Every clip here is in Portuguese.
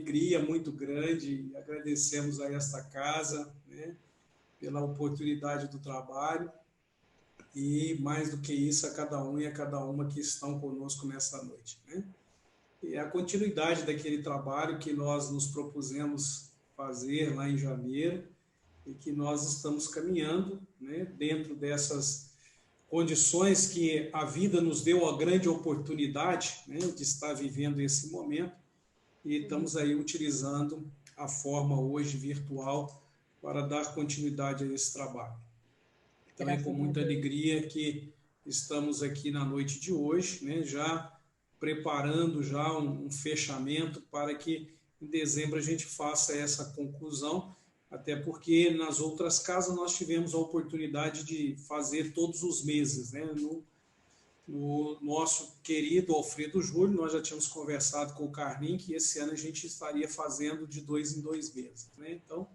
alegria muito grande, agradecemos a esta casa, né, pela oportunidade do trabalho e, mais do que isso, a cada um e a cada uma que estão conosco nesta noite, né? E a continuidade daquele trabalho que nós nos propusemos fazer lá em janeiro e que nós estamos caminhando, né, dentro dessas condições que a vida nos deu a grande oportunidade, né, de estar vivendo esse momento, e estamos aí utilizando a forma hoje virtual para dar continuidade a esse trabalho. Então é com muita alegria que estamos aqui na noite de hoje, né, já preparando já um fechamento para que em dezembro a gente faça essa conclusão, até porque nas outras casas nós tivemos a oportunidade de fazer todos os meses, né? No nosso querido Alfredo Júlio, nós já tínhamos conversado com o Carlinhos que esse ano a gente estaria fazendo de 2 em 2 meses, né? Então,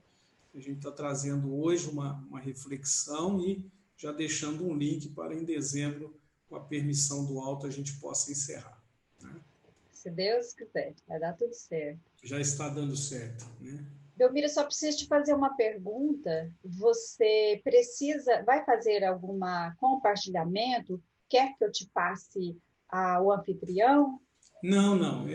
a gente está trazendo hoje uma reflexão e já deixando um link para em dezembro, com a permissão do alto, a gente possa encerrar, né? Se Deus quiser, vai dar tudo certo. Já está dando certo, né? Belmiro, só preciso te fazer uma pergunta. Você vai fazer algum compartilhamento? Quer que eu te passe o anfitrião? Não.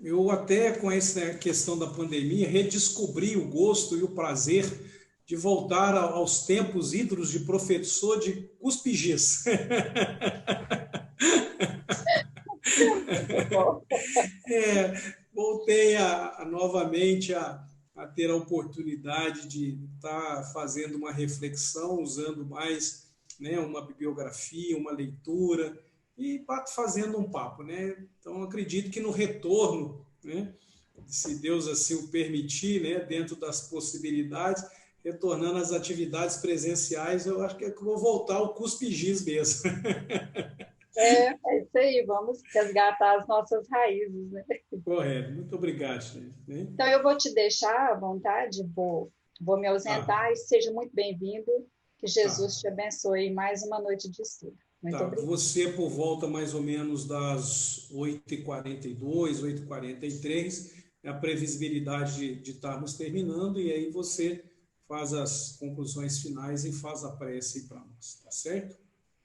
Eu até com essa questão da pandemia redescobri o gosto e o prazer de voltar aos tempos ídolos de professor de cuspigês. Voltei novamente a ter a oportunidade de estar fazendo uma reflexão, usando mais, né, uma bibliografia, uma leitura, e fazendo um papo, né? Então, acredito que no retorno, né, se Deus assim o permitir, né, dentro das possibilidades, retornando às atividades presenciais, eu acho que eu vou voltar ao cuspigis mesmo. É isso aí, vamos resgatar as nossas raízes, né? Correto, muito obrigado, gente. Então, eu vou te deixar à vontade, vou me ausentar e seja muito bem-vindo, que Jesus te abençoe mais uma noite de estudo. Muito obrigado. Você, por volta mais ou menos das 8h42, 8h43, é a previsibilidade de estarmos terminando, e aí você faz as conclusões finais e faz a prece para nós, tá certo?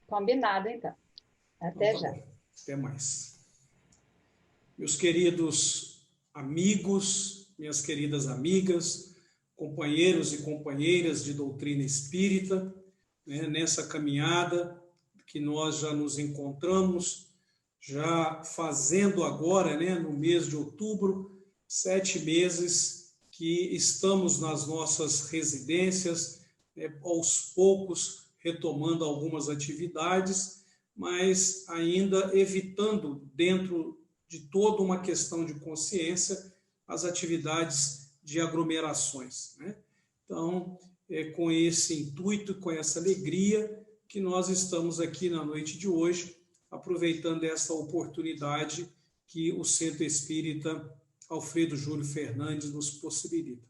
Combinado, então. Até já. Bom. Até mais. Meus queridos amigos, minhas queridas amigas, companheiros e companheiras de doutrina espírita, né, nessa caminhada que nós já nos encontramos, já fazendo agora, né, no mês de outubro, 7 meses que estamos nas nossas residências, né, aos poucos retomando algumas atividades, mas ainda evitando, dentro de toda uma questão de consciência, as atividades de aglomerações, né? Então, com esse intuito, com essa alegria, que nós estamos aqui na noite de hoje, aproveitando essa oportunidade que o Centro Espírita Alfredo Júlio Fernandes nos possibilita.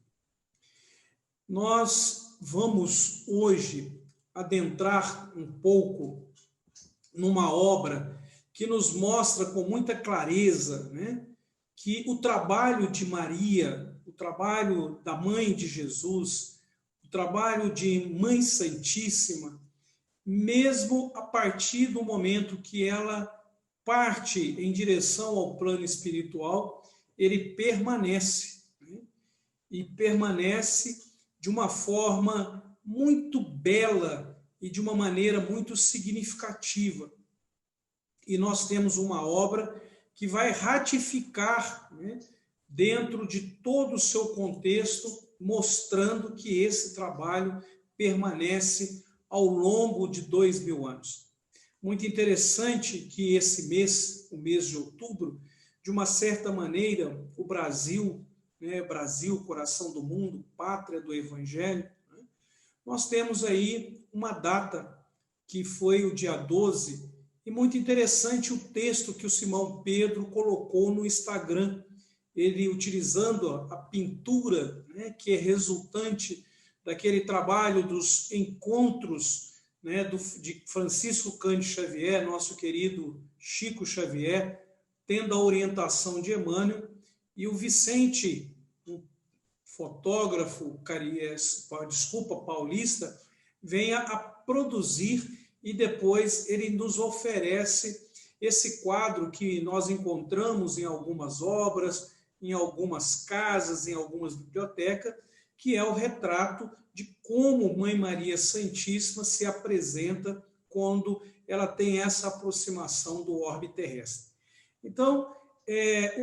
Nós vamos hoje adentrar um pouco numa obra que nos mostra com muita clareza, né, que o trabalho de Maria, o trabalho da Mãe de Jesus, o trabalho de Mãe Santíssima, mesmo a partir do momento que ela parte em direção ao plano espiritual, ele permanece, né? E permanece de uma forma muito bela e de uma maneira muito significativa. E nós temos uma obra que vai ratificar, né, dentro de todo o seu contexto, mostrando que esse trabalho permanece ao longo de 2000 anos. Muito interessante que esse mês, o mês de outubro, de uma certa maneira, o Brasil, né, Brasil, coração do mundo, pátria do Evangelho, né, nós temos aí uma data que foi o dia 12, e muito interessante o texto que o Simão Pedro colocou no Instagram, ele utilizando a pintura, né, que é resultante daquele trabalho dos encontros, né, de Francisco Cândido Xavier, nosso querido Chico Xavier, tendo a orientação de Emmanuel, E o Vicente, um fotógrafo, paulista, vem a produzir e depois ele nos oferece esse quadro que nós encontramos em algumas obras, em algumas casas, em algumas bibliotecas, que é o retrato de como Mãe Maria Santíssima se apresenta quando ela tem essa aproximação do orbe terrestre. Então,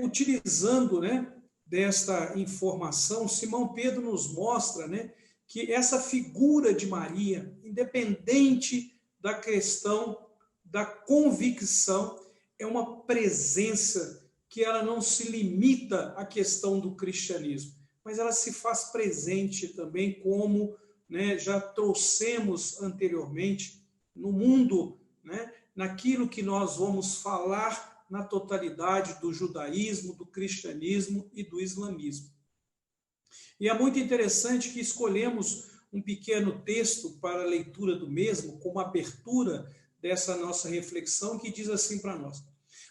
utilizando, né, desta informação, Simão Pedro nos mostra, né, que essa figura de Maria, independente da questão da convicção, é uma presença que ela não se limita à questão do cristianismo, mas ela se faz presente também, como, né, já trouxemos anteriormente, no mundo, né, naquilo que nós vamos falar na totalidade do judaísmo, do cristianismo e do islamismo. E é muito interessante que escolhemos um pequeno texto para a leitura do mesmo, como abertura dessa nossa reflexão, que diz assim para nós: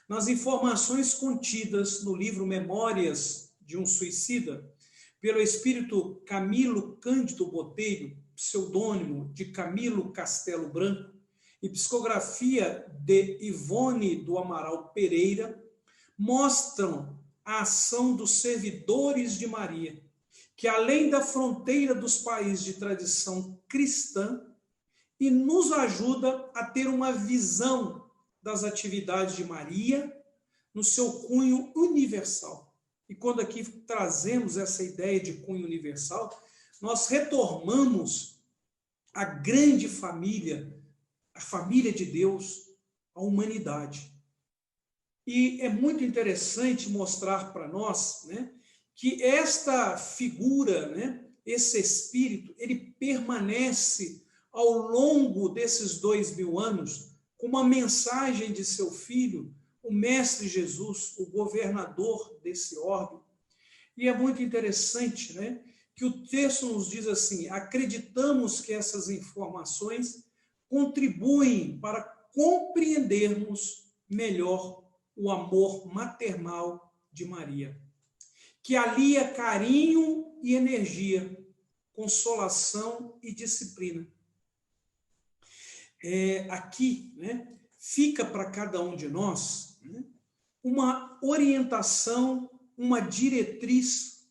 nas informações contidas no livro Memórias de um Suicida, pelo espírito Camilo Cândido Botelho, pseudônimo de Camilo Castelo Branco, e psicografia de Ivone do Amaral Pereira, mostram a ação dos servidores de Maria, que além da fronteira dos países de tradição cristã, e nos ajuda a ter uma visão das atividades de Maria no seu cunho universal. E quando aqui trazemos essa ideia de cunho universal, nós retomamos a grande família, a família de Deus, a humanidade. E é muito interessante mostrar para nós, né, que esta figura, né, esse espírito, ele permanece ao longo desses 2000 anos com uma mensagem de seu filho, o Mestre Jesus, o governador desse orbe. E é muito interessante, né, que o texto nos diz assim: acreditamos que essas informações contribuem para compreendermos melhor o amor maternal de Maria, que alia carinho e energia, consolação e disciplina. Aqui, né, fica para cada um de nós, né, uma orientação, uma diretriz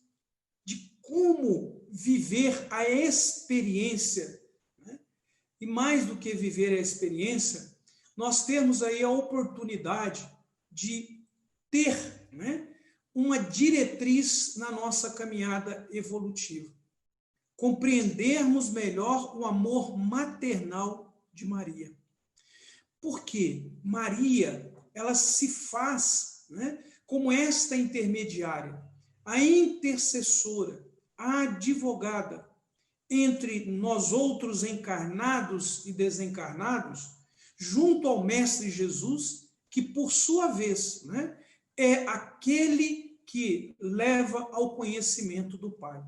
de como viver a experiência, né? E mais do que viver a experiência, nós temos aí a oportunidade de ter, né, uma diretriz na nossa caminhada evolutiva. Compreendermos melhor o amor maternal de Maria. Porque Maria, ela se faz, né, como esta intermediária, a intercessora, a advogada entre nós outros encarnados e desencarnados, junto ao Mestre Jesus, que por sua vez, né, é aquele que leva ao conhecimento do Pai.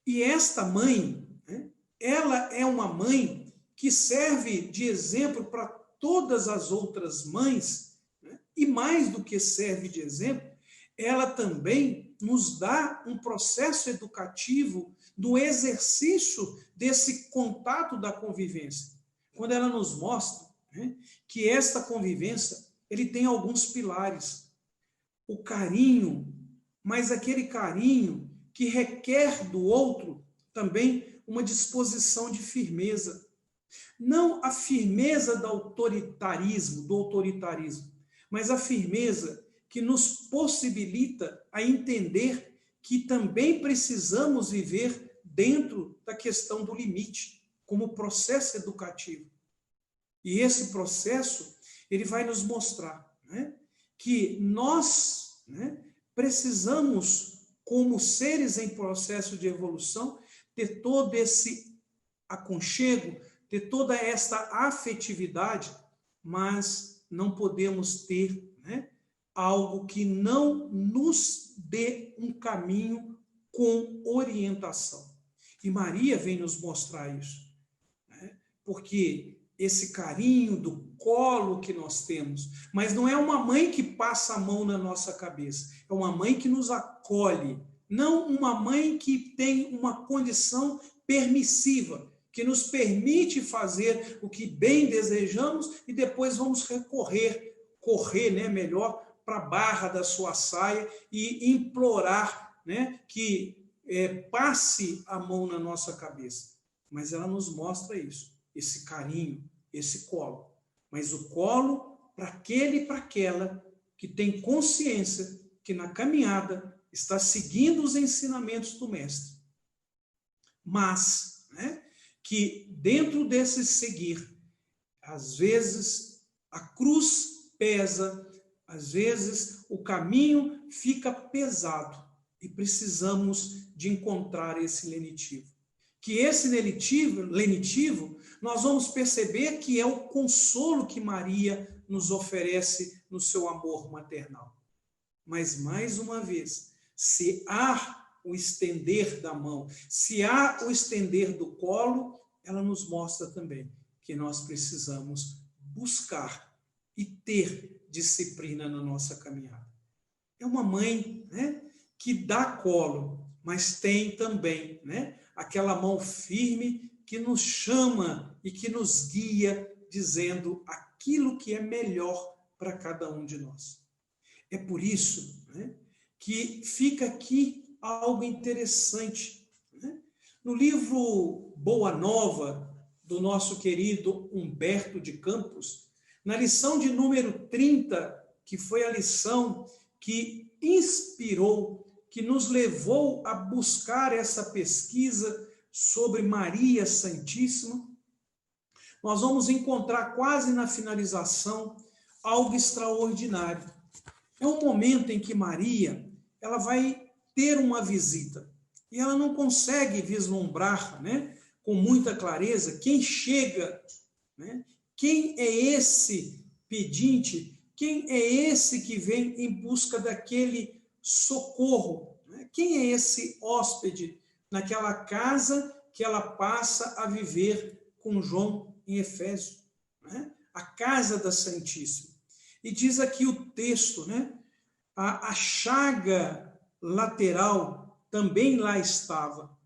E esta mãe, né, ela é uma mãe que serve de exemplo para todas as outras mães, né? E mais do que serve de exemplo, ela também nos dá um processo educativo do exercício desse contato da convivência, quando ela nos mostra, né, que esta convivência ele tem alguns pilares. O carinho, mas aquele carinho que requer do outro também uma disposição de firmeza. Não a firmeza do autoritarismo, mas a firmeza que nos possibilita a entender que também precisamos viver dentro da questão do limite, como processo educativo. E esse processo, ele vai nos mostrar, né, que nós, né, precisamos, como seres em processo de evolução, ter todo esse aconchego, ter toda esta afetividade, mas não podemos ter, né, algo que não nos dê um caminho com orientação. E Maria vem nos mostrar isso, né, porque esse carinho do colo que nós temos, mas não é uma mãe que passa a mão na nossa cabeça, é uma mãe que nos acolhe, não uma mãe que tem uma condição permissiva, que nos permite fazer o que bem desejamos e depois vamos correr, né, melhor, para a barra da sua saia e implorar, né, que passe a mão na nossa cabeça. Mas ela nos mostra isso, esse carinho, esse colo. Mas o colo para aquele e para aquela que tem consciência que na caminhada está seguindo os ensinamentos do Mestre. Mas, né, que dentro desse seguir, às vezes a cruz pesa, às vezes o caminho fica pesado e precisamos de encontrar esse lenitivo. Que esse lenitivo, nós vamos perceber que é o consolo que Maria nos oferece no seu amor maternal. Mas, mais uma vez, se há o estender da mão, se há o estender do colo, ela nos mostra também que nós precisamos buscar e ter disciplina na nossa caminhada. É uma mãe, né, que dá colo, mas tem também, né, aquela mão firme que nos chama e que nos guia, dizendo aquilo que é melhor para cada um de nós. É por isso, né, que fica aqui algo interessante, né? No livro Boa Nova, do nosso querido Humberto de Campos, na lição de número 30, que foi a lição que inspirou, que nos levou a buscar essa pesquisa sobre Maria Santíssima, nós vamos encontrar quase na finalização algo extraordinário. É um momento em que Maria, ela vai ter uma visita e ela não consegue vislumbrar, né, com muita clareza quem chega, né, quem é esse pedinte, quem é esse que vem em busca daquele socorro, né? Quem é esse hóspede naquela casa que ela passa a viver com João em Efésio, né? A casa da Santíssima. E diz aqui o texto, né? A chaga lateral também lá estava.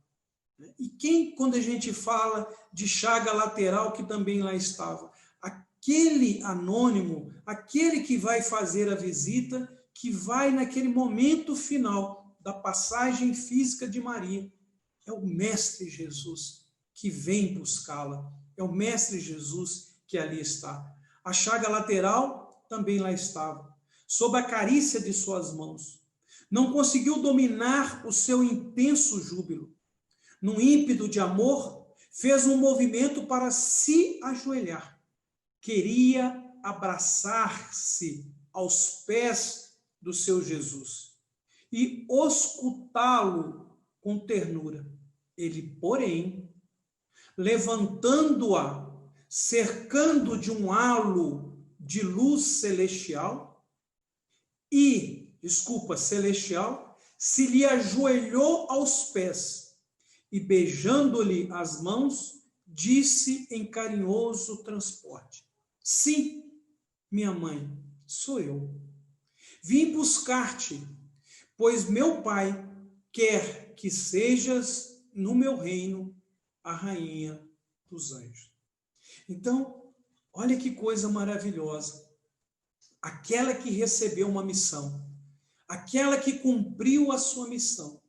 E quem, quando a gente fala de chaga lateral que também lá estava? Aquele anônimo, aquele que vai fazer a visita, que vai naquele momento final da passagem física de Maria. É o Mestre Jesus que vem buscá-la. É o Mestre Jesus que ali está. A chaga lateral também lá estava, sob a carícia de suas mãos. Não conseguiu dominar o seu intenso júbilo. Num ímpeto de amor, fez um movimento para se ajoelhar. Queria abraçar-se aos pés do seu Jesus e auscultá-lo com ternura. Ele, porém, levantando-a, cercando de um halo de luz celestial, se lhe ajoelhou aos pés e, beijando-lhe as mãos, disse em carinhoso transporte: sim, minha mãe, sou eu. Vim buscar-te, pois meu pai quer que sejas no meu reino a rainha dos anjos. Então, olha que coisa maravilhosa. Aquela que recebeu uma missão, aquela que cumpriu a sua missão,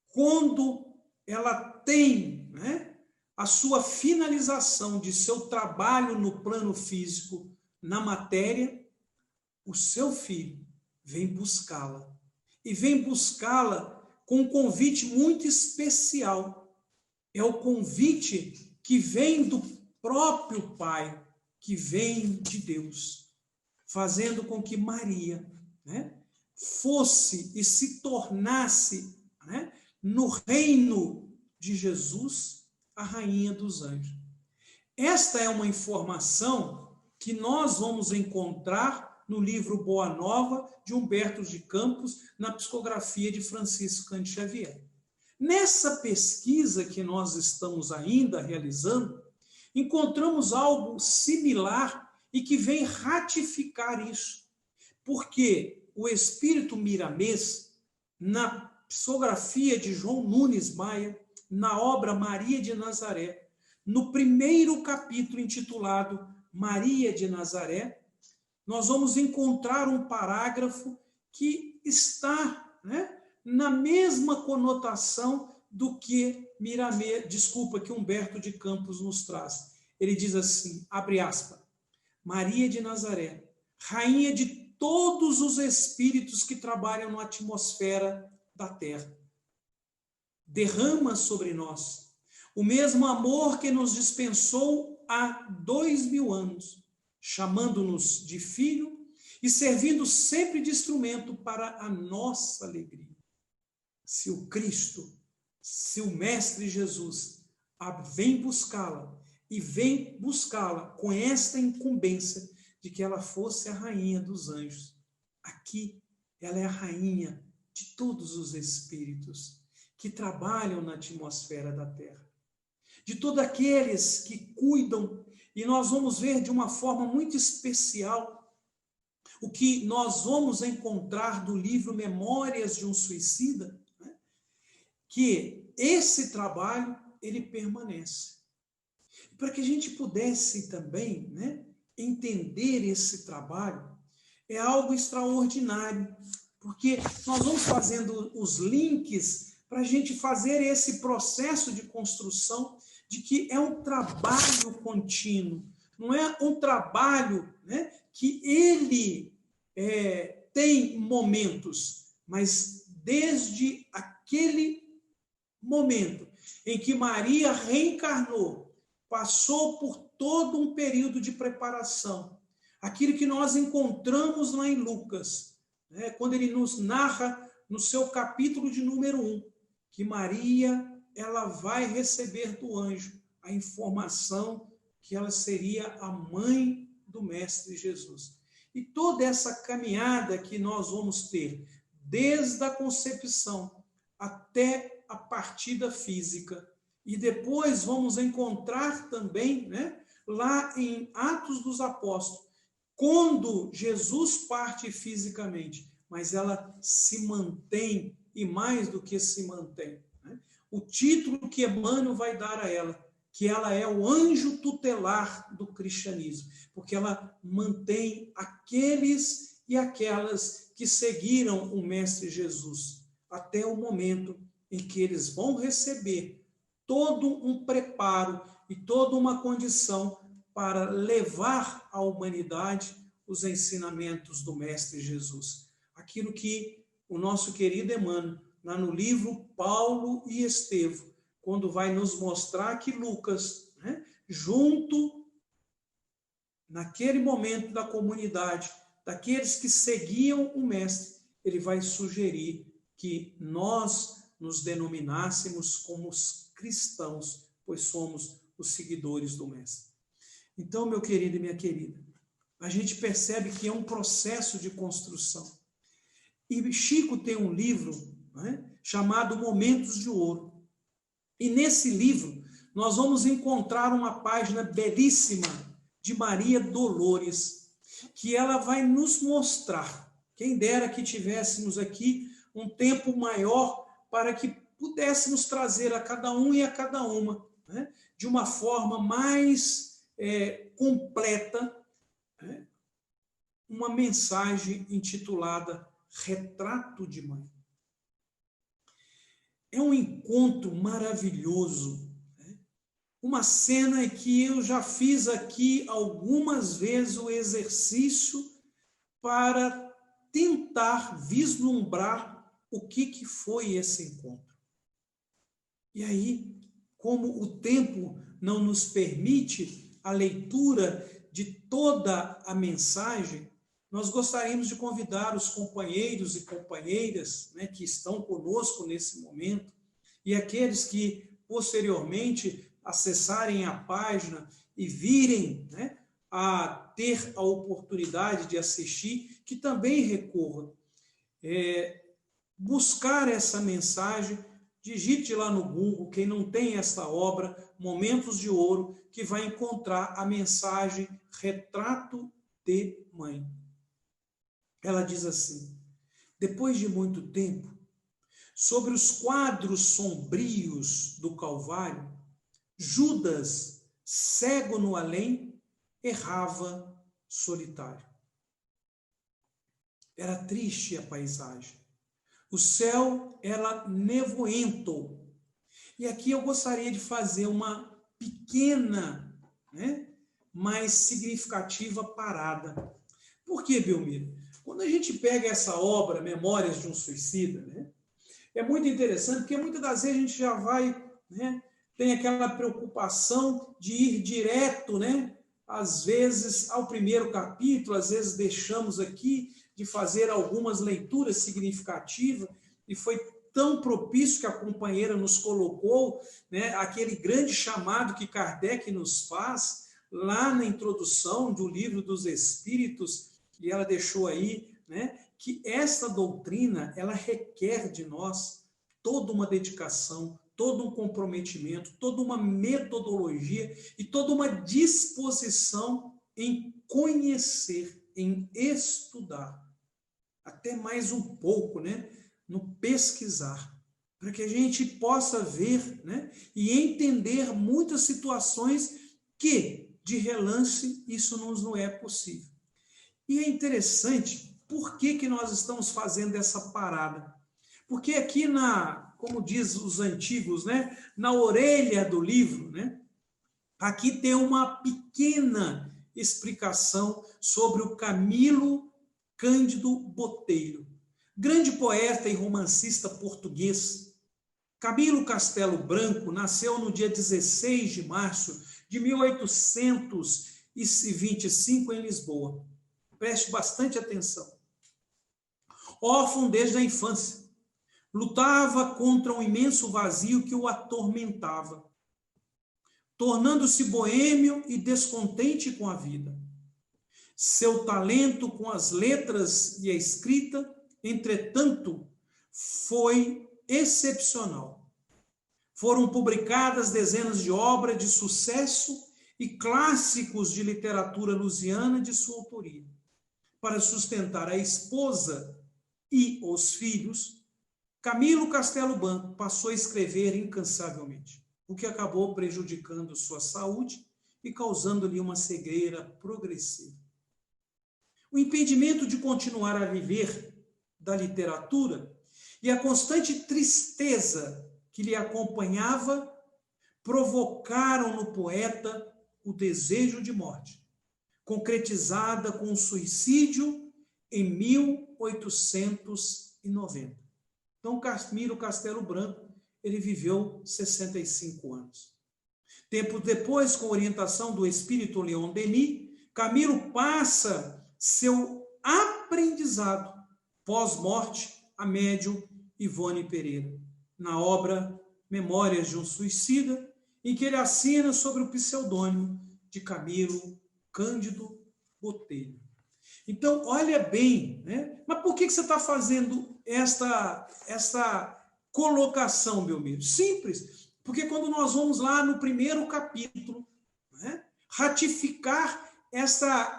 quando ela tem, né, a sua finalização de seu trabalho no plano físico, na matéria, o seu filho vem buscá-la. E vem buscá-la com um convite muito especial. É o convite que vem do próprio Pai, que vem de Deus, fazendo com que Maria, né, fosse e se tornasse, né, no reino de Jesus, a rainha dos anjos. Esta é uma informação que nós vamos encontrar no livro Boa Nova, de Humberto de Campos, na psicografia de Francisco Cândido Xavier. Nessa pesquisa que nós estamos ainda realizando, encontramos algo similar e que vem ratificar isso. Porque o Espírito Miramês, na psicografia de João Nunes Maia, na obra Maria de Nazaré, no primeiro capítulo intitulado Maria de Nazaré, nós vamos encontrar um parágrafo que está, né, na mesma conotação do que que Humberto de Campos nos traz. Ele diz assim, abre aspas, Maria de Nazaré, rainha de todos os espíritos que trabalham na atmosfera da terra, derrama sobre nós o mesmo amor que nos dispensou há 2000 anos, chamando-nos de filho e servindo sempre de instrumento para a nossa alegria. Se o Cristo, se o Mestre Jesus vem buscá-la, e vem buscá-la com esta incumbência de que ela fosse a rainha dos anjos. Aqui, ela é a rainha de todos os espíritos que trabalham na atmosfera da Terra. De todos aqueles que cuidam, e nós vamos ver de uma forma muito especial o que nós vamos encontrar do livro Memórias de um Suicida, né? Que esse trabalho, ele permanece. Para que a gente pudesse também, né, entender esse trabalho, é algo extraordinário, porque nós vamos fazendo os links para a gente fazer esse processo de construção de que é um trabalho contínuo, não é um trabalho, né, que ele tem momentos, mas desde aquele momento em que Maria reencarnou, passou por todo um período de preparação. Aquilo que nós encontramos lá em Lucas, né, quando ele nos narra no seu capítulo de número 1, que Maria, ela vai receber do anjo a informação que ela seria a mãe do Mestre Jesus. E toda essa caminhada que nós vamos ter, desde a concepção até a partida física, e depois vamos encontrar também, né, lá em Atos dos Apóstolos, quando Jesus parte fisicamente, mas ela se mantém, e mais do que se mantém, né? O título que Emmanuel vai dar a ela, que ela é o anjo tutelar do cristianismo, porque ela mantém aqueles e aquelas que seguiram o Mestre Jesus, até o momento em que eles vão receber todo um preparo e toda uma condição para levar à humanidade os ensinamentos do Mestre Jesus. Aquilo que o nosso querido Emmanuel, lá no livro Paulo e Estevão, quando vai nos mostrar que Lucas, né, junto, naquele momento da comunidade, daqueles que seguiam o Mestre, ele vai sugerir que nós nos denominássemos como os cristãos, pois somos os seguidores do Mestre. Então, meu querido e minha querida, a gente percebe que é um processo de construção. E Chico tem um livro, né, chamado Momentos de Ouro. E nesse livro, nós vamos encontrar uma página belíssima de Maria Dolores, que ela vai nos mostrar, quem dera que tivéssemos aqui um tempo maior para que pudéssemos trazer a cada um e a cada uma, né, de uma forma mais completa, né, uma mensagem intitulada Retrato de Mãe. É um encontro maravilhoso, né? Uma cena que eu já fiz aqui algumas vezes o exercício para tentar vislumbrar o que foi esse encontro. E aí, como o tempo não nos permite a leitura de toda a mensagem, nós gostaríamos de convidar os companheiros e companheiras, né, que estão conosco nesse momento, e aqueles que posteriormente acessarem a página e virem, né, a ter a oportunidade de assistir, que também recorram. Buscar essa mensagem Digite lá no Google, quem não tem esta obra, Momentos de Ouro, que vai encontrar a mensagem Retrato de Mãe. Ela diz assim: depois de muito tempo, sobre os quadros sombrios do Calvário, Judas, cego no além, errava solitário. Era triste a paisagem. O céu era nevoento. E aqui eu gostaria de fazer uma pequena, mais significativa parada. Por que, Belmiro? Quando a gente pega essa obra, Memórias de um Suicida, é muito interessante, porque muitas das vezes a gente já vai, tem aquela preocupação de ir direto, às vezes ao primeiro capítulo, às vezes deixamos aqui de fazer algumas leituras significativas, e foi tão propício que a companheira nos colocou, aquele grande chamado que Kardec nos faz, lá na introdução do Livro dos Espíritos, e ela deixou aí, que esta doutrina, ela requer de nós toda uma dedicação, todo um comprometimento, toda uma metodologia e toda uma disposição em conhecer, em estudar, até mais um pouco, no pesquisar, para que a gente possa ver, e entender muitas situações que, de relance, isso não é possível. E é interessante, por que nós estamos fazendo essa parada? Porque aqui como diz os antigos, na orelha do livro, aqui tem uma pequena explicação sobre o Camilo Cândido Botelho, grande poeta e romancista português. Camilo Castelo Branco nasceu no dia 16 de março de 1825 em Lisboa. Preste bastante atenção. Órfão desde a infância, lutava contra um imenso vazio que o atormentava, tornando-se boêmio e descontente com a vida. Seu talento com as letras e a escrita, entretanto, foi excepcional. Foram publicadas dezenas de obras de sucesso e clássicos de literatura lusiana de sua autoria. Para sustentar a esposa e os filhos, Camilo Castelo Branco passou a escrever incansavelmente, o que acabou prejudicando sua saúde e causando-lhe uma cegueira progressiva. O impedimento de continuar a viver da literatura e a constante tristeza que lhe acompanhava provocaram no poeta o desejo de morte, concretizada com o suicídio em 1890. Então, Camilo Castelo Branco, ele viveu 65 anos. Tempo depois, com orientação do espírito Leon Denis, Camilo passa seu aprendizado pós-morte a médium Ivone Pereira, na obra Memórias de um Suicida, em que ele assina sobre o pseudônimo de Camilo Cândido Botelho. Então, olha bem, mas por que você está fazendo esta colocação, Belmiro? Simples, porque quando nós vamos lá no primeiro capítulo, ratificar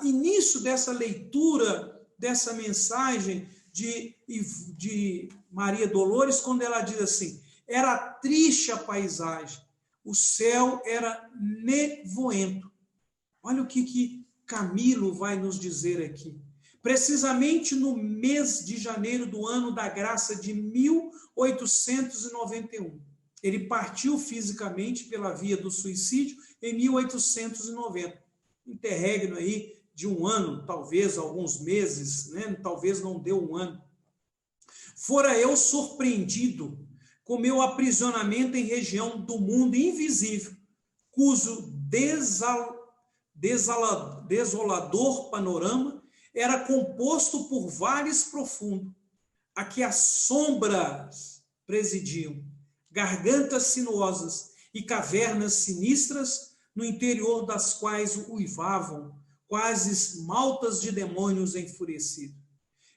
início dessa leitura, dessa mensagem de Maria Dolores, quando ela diz assim: era triste a paisagem, o céu era nevoento. Olha o que Camilo vai nos dizer aqui. Precisamente no mês de janeiro do ano da graça de 1891. Ele partiu fisicamente pela via do suicídio em 1890. Interregno aí de um ano, talvez alguns meses, talvez não deu um ano. Fora eu surpreendido com meu aprisionamento em região do mundo invisível, cujo desolador panorama era composto por vales profundos, a que as sombras presidiam, gargantas sinuosas e cavernas sinistras, no interior das quais uivavam quase maltas de demônios enfurecidos.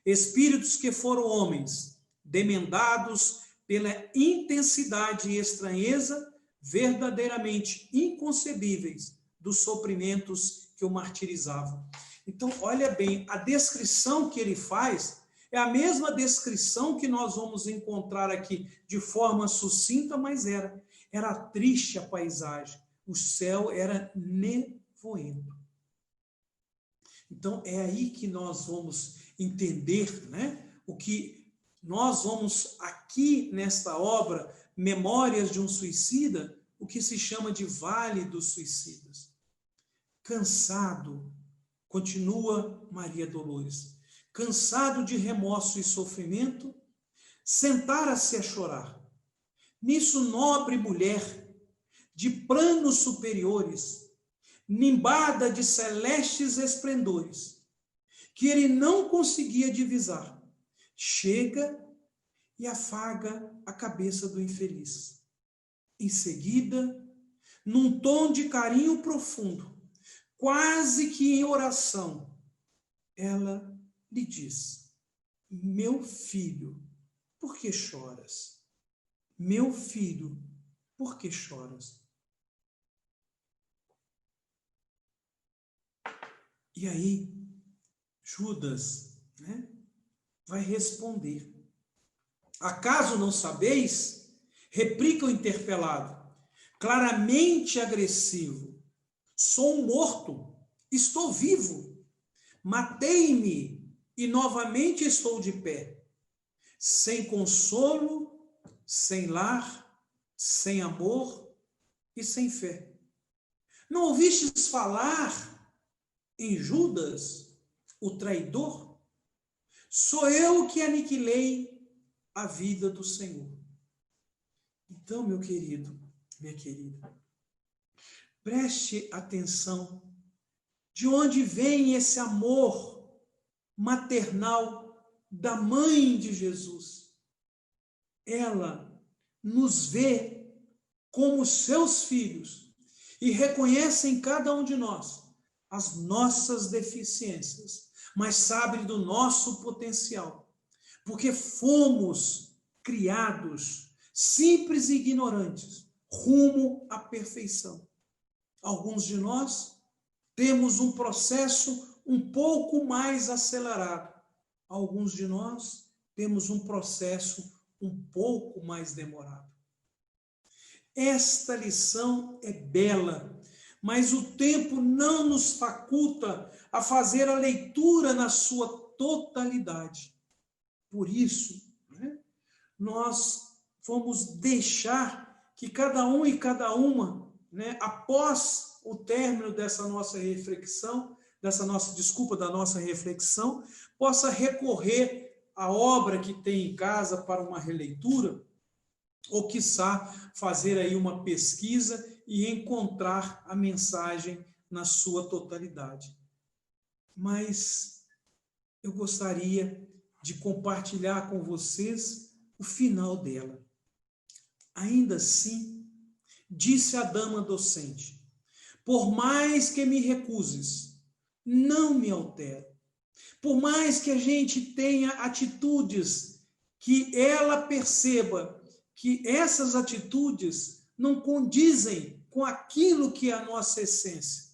Espíritos que foram homens, demendados pela intensidade e estranheza verdadeiramente inconcebíveis dos sofrimentos que o martirizavam. Então, olha bem, a descrição que ele faz é a mesma descrição que nós vamos encontrar aqui de forma sucinta, mas era triste a paisagem. O céu era nevoento. Então, é aí que nós vamos entender, né, o que nós vamos aqui nesta obra, Memórias de um Suicida, o que se chama de Vale dos Suicidas. Cansado, continua Maria Dolores, cansado de remorso e sofrimento, sentara-se a chorar. Nisso, nobre mulher, de planos superiores, nimbada de celestes esplendores, que ele não conseguia divisar, chega e afaga a cabeça do infeliz. Em seguida, num tom de carinho profundo, quase que em oração, ela lhe diz: meu filho, por que choras? Meu filho, por que choras? E aí, Judas, né, vai responder. Acaso não sabeis? Replica o interpelado, claramente agressivo. Sou um morto, estou vivo. Matei-me e novamente estou de pé. Sem consolo, sem lar, sem amor e sem fé. Não ouvistes falar em Judas, o traidor? Sou eu que aniquilei a vida do Senhor. Então, meu querido, minha querida, preste atenção de onde vem esse amor maternal da mãe de Jesus. Ela nos vê como seus filhos e reconhece em cada um de nós as nossas deficiências, mas sabe do nosso potencial, porque fomos criados simples e ignorantes, rumo à perfeição. Alguns de nós temos um processo um pouco mais acelerado. Alguns de nós temos um processo um pouco mais demorado. Esta lição é bela, mas o tempo não nos faculta a fazer a leitura na sua totalidade. Por isso, né, nós vamos deixar que cada um e cada uma, né, após o término dessa nossa reflexão, da nossa reflexão, possa recorrer à obra que tem em casa para uma releitura, ou quiçá fazer aí uma pesquisa e encontrar a mensagem na sua totalidade. Mas eu gostaria de compartilhar com vocês o final dela. Ainda assim, disse a dama docente: por mais que me recuses, não me altero. Por mais que a gente tenha atitudes que ela perceba que essas atitudes não condizem com aquilo que é a nossa essência,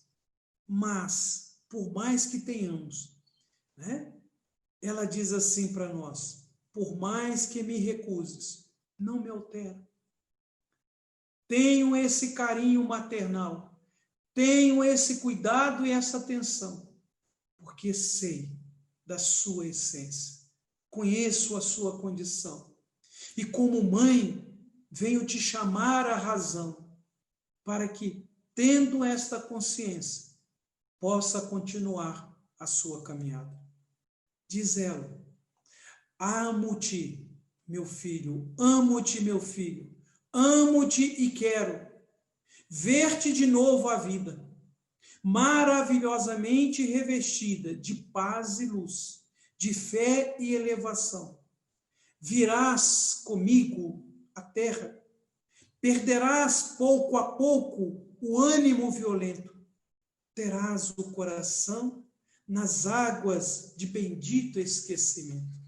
mas, por mais que tenhamos, né, ela diz assim para nós: por mais que me recuses, não me altero. Tenho esse carinho maternal, tenho esse cuidado e essa atenção, porque sei da sua essência, conheço a sua condição. E como mãe, venho te chamar à razão, para que, tendo esta consciência, possa continuar a sua caminhada. Diz ela: amo-te, meu filho, amo-te, meu filho, amo-te e quero ver-te de novo à vida, maravilhosamente revestida de paz e luz, de fé e elevação. Virás comigo à terra, perderás pouco a pouco o ânimo violento, terás o coração nas águas de bendito esquecimento.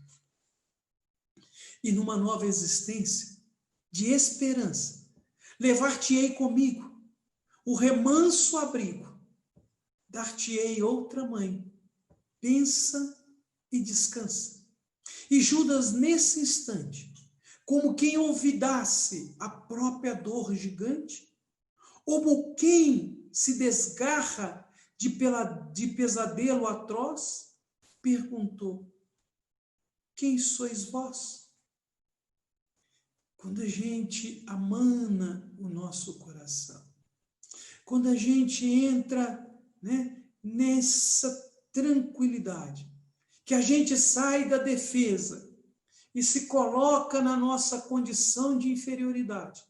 E numa nova existência, de esperança. Levar-te-ei comigo, o remanso abrigo, dar-te-ei outra mãe. Pensa e descansa. E Judas, nesse instante, como quem olvidasse a própria dor gigante, como quem se desgarra de pesadelo atroz, perguntou: quem sois vós? Quando a gente amana o nosso coração, quando a gente entra, né, nessa tranquilidade, que a gente sai da defesa e se coloca na nossa condição de inferioridade,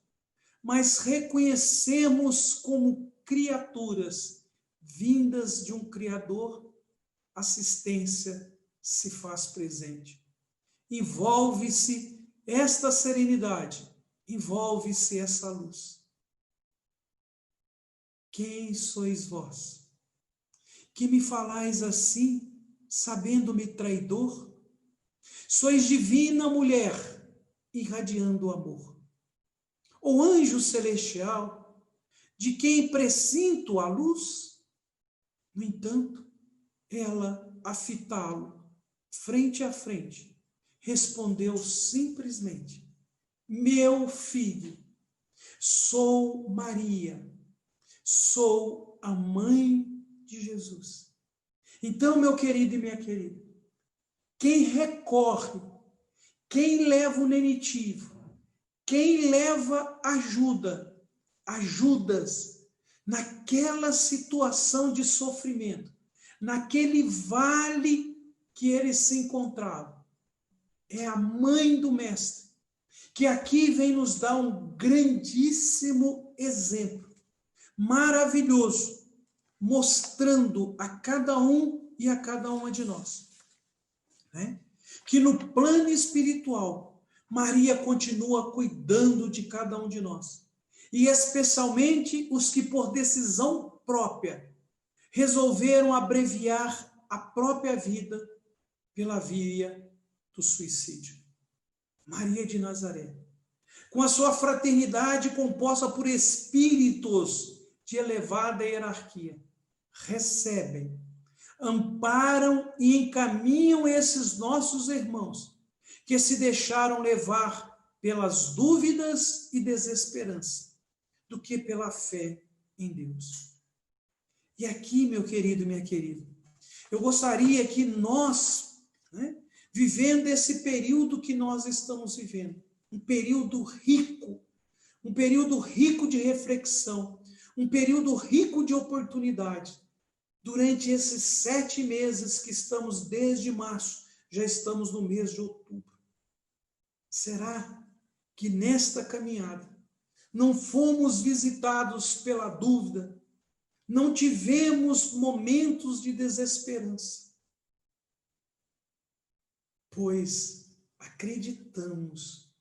mas reconhecemos como criaturas vindas de um Criador, assistência se faz presente. Envolve-se esta serenidade, envolve-se essa luz. Quem sois vós, que me falais assim, sabendo-me traidor? Sois divina mulher, irradiando o amor. Ou anjo celestial, de quem presinto a luz? No entanto, ela, a fitá-lo, frente a frente, respondeu simplesmente: meu filho, sou Maria, sou a mãe de Jesus. Então, meu querido e minha querida, quem recorre, quem leva o lenitivo, quem leva ajudas naquela situação de sofrimento, naquele vale que ele se encontrava, é a mãe do Mestre, que aqui vem nos dar um grandíssimo exemplo, maravilhoso, mostrando a cada um e a cada uma de nós, né, que no plano espiritual, Maria continua cuidando de cada um de nós, e especialmente os que por decisão própria resolveram abreviar a própria vida pela via do suicídio. Maria de Nazaré, com a sua fraternidade composta por espíritos de elevada hierarquia, recebem, amparam e encaminham esses nossos irmãos que se deixaram levar pelas dúvidas e desesperança, do que pela fé em Deus. E aqui, meu querido e minha querida, eu gostaria que nós, né, vivendo esse período que nós estamos vivendo, um período rico de reflexão, um período rico de oportunidade, durante esses 7 meses que estamos desde março, já estamos no mês de outubro. Será que nesta caminhada não fomos visitados pela dúvida, não tivemos momentos de desesperança? Pois acreditamos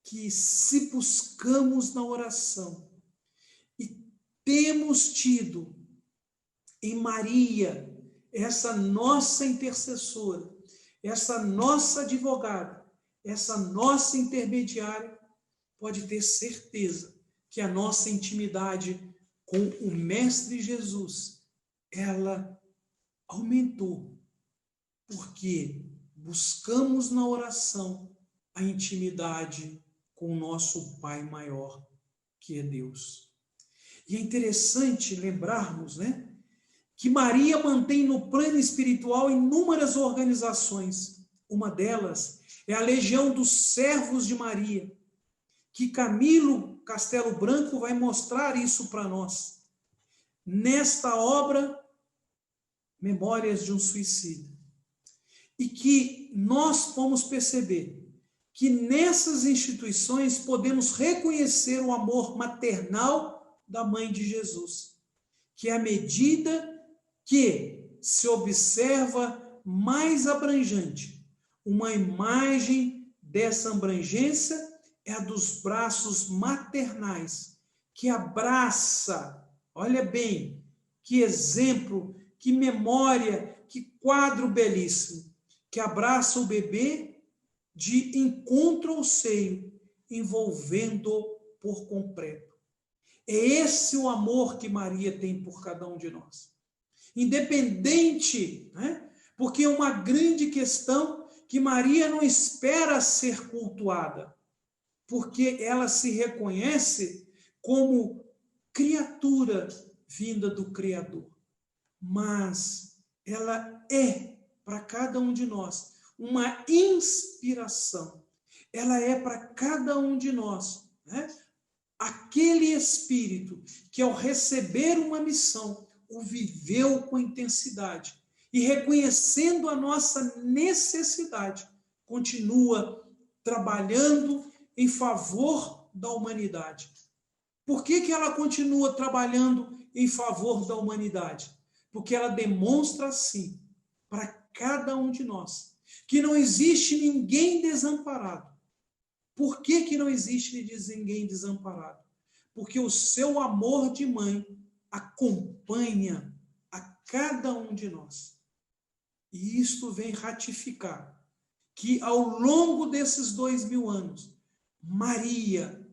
que se buscamos na oração e temos tido em Maria essa nossa intercessora, essa nossa advogada, essa nossa intermediária, pode ter certeza que a nossa intimidade com o Mestre Jesus, ela aumentou, porque buscamos na oração a intimidade com o nosso Pai maior, que é Deus. E é interessante lembrarmos, né, que Maria mantém no plano espiritual inúmeras organizações. Uma delas é a Legião dos Servos de Maria, que Camilo Castelo Branco vai mostrar isso para nós. Nesta obra, Memórias de um Suicida. E que nós vamos perceber que nessas instituições podemos reconhecer o amor maternal da mãe de Jesus, que à medida que se observa mais abrangente, uma imagem dessa abrangência é a dos braços maternais, que abraça, olha bem, que exemplo, que memória, que quadro belíssimo, que abraça o bebê de encontro ao seio envolvendo-o por completo. É esse o amor que Maria tem por cada um de nós. Independente, né? Porque é uma grande questão que Maria não espera ser cultuada, porque ela se reconhece como criatura vinda do Criador. Mas ela é, para cada um de nós, uma inspiração. Ela é para cada um de nós, né? Aquele espírito que, ao receber uma missão, o viveu com intensidade e, reconhecendo a nossa necessidade, continua trabalhando em favor da humanidade. Por que ela continua trabalhando em favor da humanidade? Porque ela demonstra, assim, para cada um de nós, que não existe ninguém desamparado. Por que não existe ninguém desamparado? Porque o seu amor de mãe acompanha a cada um de nós. E isto vem ratificar que, ao longo desses 2000 anos, Maria,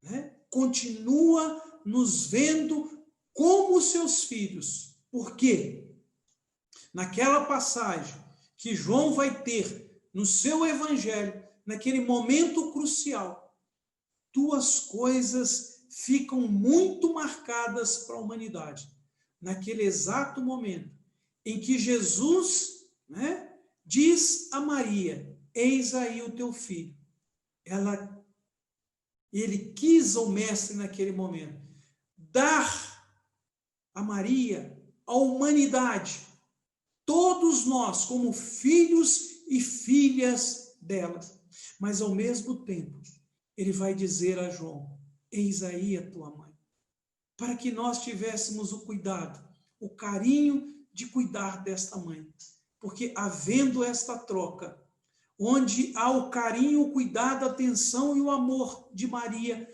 né, continua nos vendo como seus filhos. Por quê? Naquela passagem que João vai ter no seu evangelho, naquele momento crucial, duas coisas ficam muito marcadas para a humanidade. Naquele exato momento em que Jesus, né, diz a Maria: eis aí o teu filho. Ele quis ao mestre naquele momento dar a Maria, a humanidade, todos nós como filhos e filhas dela. Mas, ao mesmo tempo, ele vai dizer a João: eis aí a tua mãe. Para que nós tivéssemos o cuidado, o carinho de cuidar desta mãe. Porque, havendo esta troca, onde há o carinho, o cuidado, a atenção e o amor de Maria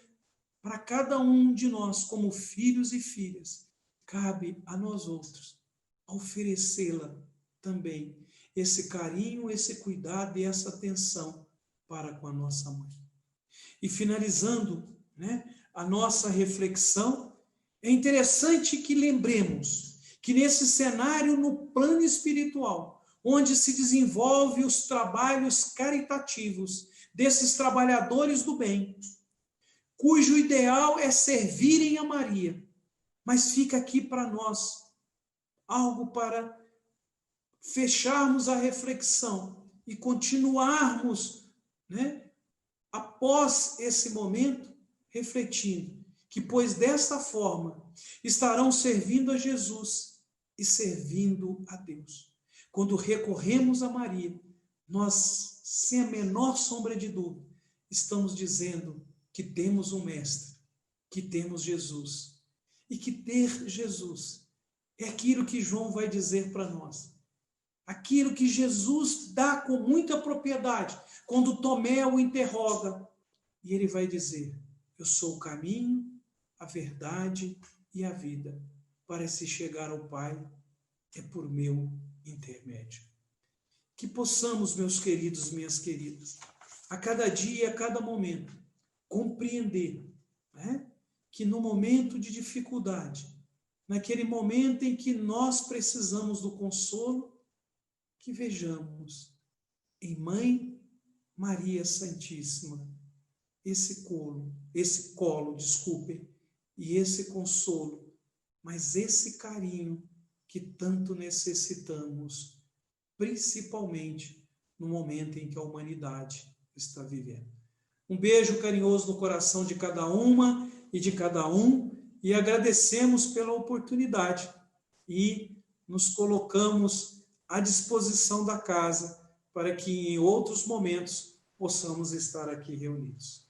para cada um de nós como filhos e filhas, cabe a nós outros oferecê-la também esse carinho, esse cuidado e essa atenção para com a nossa mãe. E finalizando, né, a nossa reflexão, é interessante que lembremos que nesse cenário, no plano espiritual, onde se desenvolve os trabalhos caritativos desses trabalhadores do bem, cujo ideal é servirem a Maria, mas fica aqui para nós algo para fecharmos a reflexão e continuarmos, né, após esse momento, refletindo que, pois desta forma, estarão servindo a Jesus e servindo a Deus. Quando recorremos a Maria, nós, sem a menor sombra de dúvida, estamos dizendo que temos um mestre, que temos Jesus. E que ter Jesus é aquilo que João vai dizer para nós. Aquilo que Jesus dá com muita propriedade, quando Tomé o interroga. E ele vai dizer: eu sou o caminho, a verdade e a vida. Para se chegar ao Pai, é por meu intermédio. Que possamos, meus queridos, minhas queridas, a cada dia, a cada momento, compreender, né, que no momento de dificuldade, naquele momento em que nós precisamos do consolo, que vejamos em Mãe Maria Santíssima esse colo, e esse consolo, mas esse carinho que tanto necessitamos, principalmente no momento em que a humanidade está vivendo. Um beijo carinhoso no coração de cada uma e de cada um, e agradecemos pela oportunidade e nos colocamos à disposição da casa para que em outros momentos possamos estar aqui reunidos.